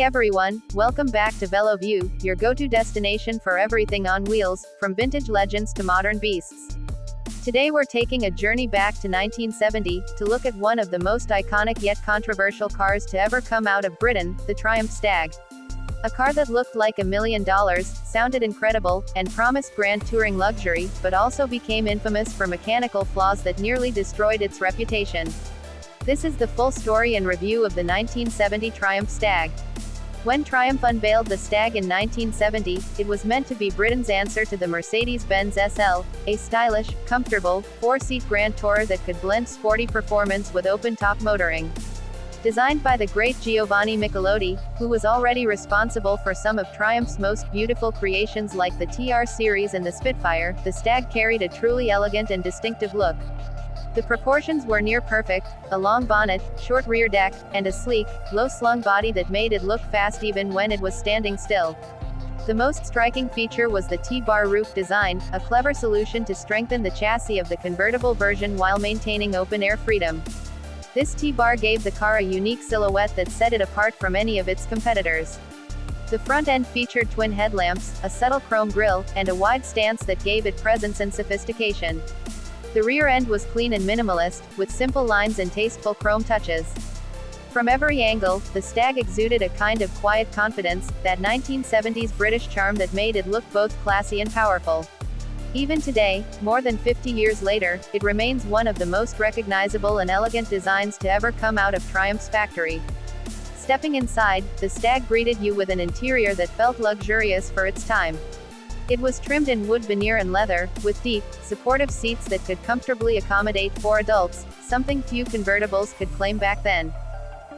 Hey everyone, welcome back to VeloView, your go-to destination for everything on wheels, from vintage legends to modern beasts. Today we're taking a journey back to 1970, to look at one of the most iconic yet controversial cars to ever come out of Britain, the Triumph Stag. A car that looked like $1 million, sounded incredible, and promised grand touring luxury, but also became infamous for mechanical flaws that nearly destroyed its reputation. This is the full story and review of the 1970 Triumph Stag. When Triumph unveiled the Stag in 1970, it was meant to be Britain's answer to the Mercedes-Benz SL, a stylish, comfortable, four-seat grand tourer that could blend sporty performance with open-top motoring. Designed by the great Giovanni Michelotti, who was already responsible for some of Triumph's most beautiful creations like the TR series and the Spitfire, the Stag carried a truly elegant and distinctive look. The proportions were near perfect, a long bonnet, short rear deck, and a sleek, low-slung body that made it look fast even when it was standing still. The most striking feature was the T-bar roof design, a clever solution to strengthen the chassis of the convertible version while maintaining open-air freedom. This T-bar gave the car a unique silhouette that set it apart from any of its competitors. The front end featured twin headlamps, a subtle chrome grille, and a wide stance that gave it presence and sophistication. The rear end was clean and minimalist, with simple lines and tasteful chrome touches. From every angle, the Stag exuded a kind of quiet confidence, that 1970s British charm that made it look both classy and powerful. Even today, more than 50 years later, it remains one of the most recognizable and elegant designs to ever come out of Triumph's factory. Stepping inside, the Stag greeted you with an interior that felt luxurious for its time. It was trimmed in wood veneer and leather, with deep, supportive seats that could comfortably accommodate 4 adults, something few convertibles could claim back then.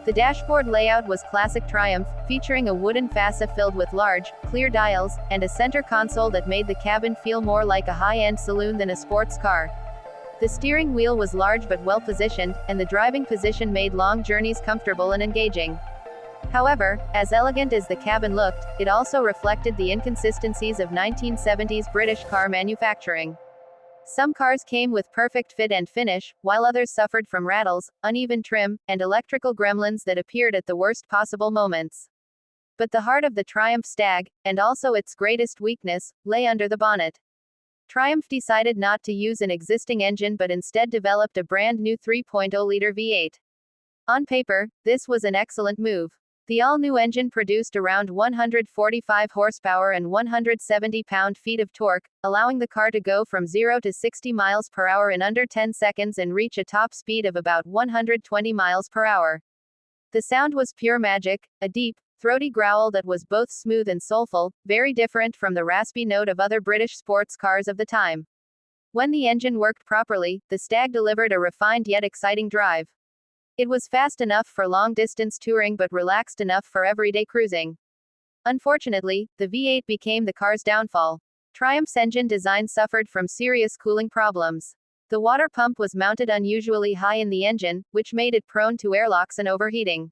The dashboard layout was classic Triumph, featuring a wooden fascia filled with large, clear dials, and a center console that made the cabin feel more like a high-end saloon than a sports car. The steering wheel was large but well-positioned, and the driving position made long journeys comfortable and engaging. However, as elegant as the cabin looked, it also reflected the inconsistencies of 1970s British car manufacturing. Some cars came with perfect fit and finish, while others suffered from rattles, uneven trim, and electrical gremlins that appeared at the worst possible moments. But the heart of the Triumph Stag, and also its greatest weakness, lay under the bonnet. Triumph decided not to use an existing engine but instead developed a brand new 3.0-liter V8. On paper, this was an excellent move. The all-new engine produced around 145 horsepower and 170 pound-feet of torque, allowing the car to go from 0 to 60 miles per hour in under 10 seconds and reach a top speed of about 120 miles per hour. The sound was pure magic, a deep, throaty growl that was both smooth and soulful, very different from the raspy note of other British sports cars of the time. When the engine worked properly, the Stag delivered a refined yet exciting drive. It was fast enough for long-distance touring but relaxed enough for everyday cruising. Unfortunately, the V8 became the car's downfall. Triumph's engine design suffered from serious cooling problems. The water pump was mounted unusually high in the engine, which made it prone to airlocks and overheating.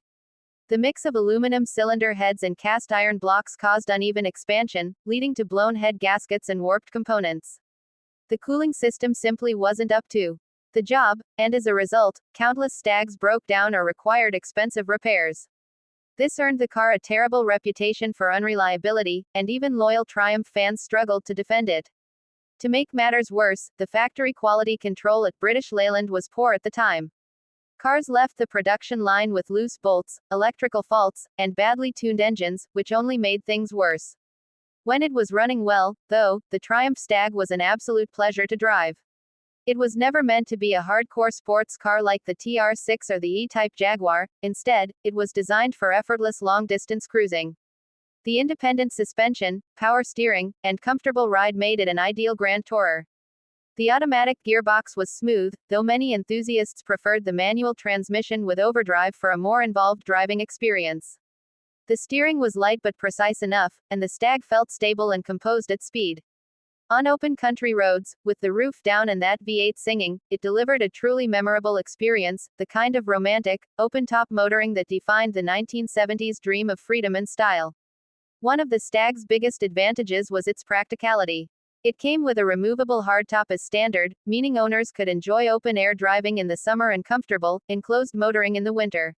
The mix of aluminum cylinder heads and cast iron blocks caused uneven expansion, leading to blown head gaskets and warped components. The cooling system simply wasn't up to the job, and as a result, countless Stags broke down or required expensive repairs. This earned the car a terrible reputation for unreliability, and even loyal Triumph fans struggled to defend it. To make matters worse, the factory quality control at British Leyland was poor at the time. Cars left the production line with loose bolts, electrical faults, and badly tuned engines, which only made things worse. When it was running well, though, the Triumph Stag was an absolute pleasure to drive. It was never meant to be a hardcore sports car like the TR6 or the E-Type Jaguar. Instead, it was designed for effortless long-distance cruising. The independent suspension, power steering, and comfortable ride made it an ideal grand tourer. The automatic gearbox was smooth, though many enthusiasts preferred the manual transmission with overdrive for a more involved driving experience. The steering was light but precise enough, and the Stag felt stable and composed at speed. On open country roads, with the roof down and that V8 singing, it delivered a truly memorable experience, the kind of romantic, open-top motoring that defined the 1970s dream of freedom and style. One of the Stag's biggest advantages was its practicality. It came with a removable hardtop as standard, meaning owners could enjoy open-air driving in the summer and comfortable, enclosed motoring in the winter.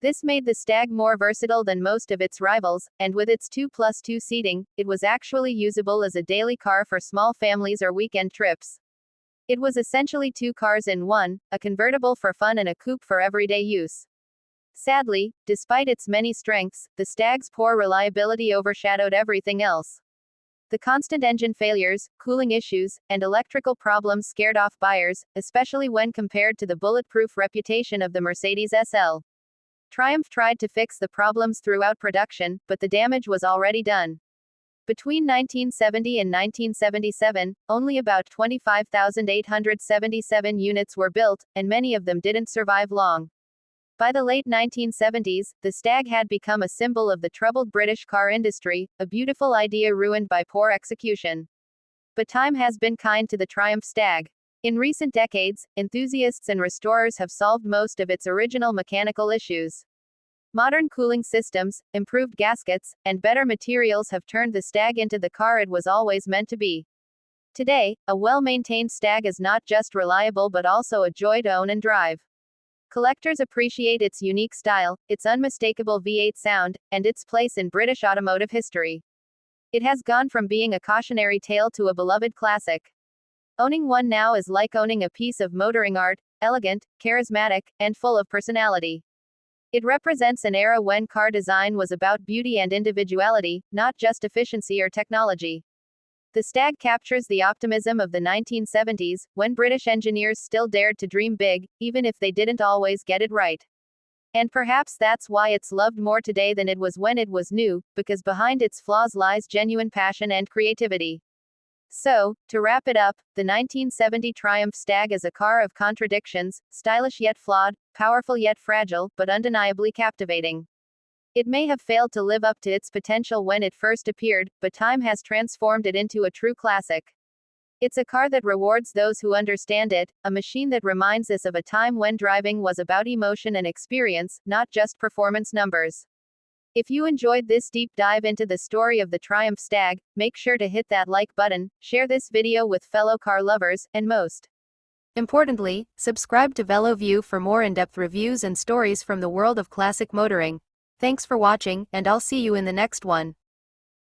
This made the Stag more versatile than most of its rivals, and with its 2+2 seating, it was actually usable as a daily car for small families or weekend trips. It was essentially two cars in one, a convertible for fun and a coupe for everyday use. Sadly, despite its many strengths, the Stag's poor reliability overshadowed everything else. The constant engine failures, cooling issues, and electrical problems scared off buyers, especially when compared to the bulletproof reputation of the Mercedes SL. Triumph tried to fix the problems throughout production, but the damage was already done. Between 1970 and 1977, only about 25,877 units were built, and many of them didn't survive long. By the late 1970s, the Stag had become a symbol of the troubled British car industry, a beautiful idea ruined by poor execution. But time has been kind to the Triumph Stag. In recent decades, enthusiasts and restorers have solved most of its original mechanical issues. Modern cooling systems, improved gaskets, and better materials have turned the Stag into the car it was always meant to be. Today, a well-maintained Stag is not just reliable but also a joy to own and drive. Collectors appreciate its unique style, its unmistakable V8 sound, and its place in British automotive history. It has gone from being a cautionary tale to a beloved classic. Owning one now is like owning a piece of motoring art, elegant, charismatic, and full of personality. It represents an era when car design was about beauty and individuality, not just efficiency or technology. The Stag captures the optimism of the 1970s, when British engineers still dared to dream big, even if they didn't always get it right. And perhaps that's why it's loved more today than it was when it was new, because behind its flaws lies genuine passion and creativity. So, to wrap it up, the 1970 Triumph Stag is a car of contradictions, stylish yet flawed, powerful yet fragile, but undeniably captivating. It may have failed to live up to its potential when it first appeared, but time has transformed it into a true classic. It's a car that rewards those who understand it, a machine that reminds us of a time when driving was about emotion and experience, not just performance numbers. If you enjoyed this deep dive into the story of the Triumph Stag, make sure to hit that like button, share this video with fellow car lovers, and most importantly, subscribe to VeloView for more in-depth reviews and stories from the world of classic motoring. Thanks for watching, and I'll see you in the next one.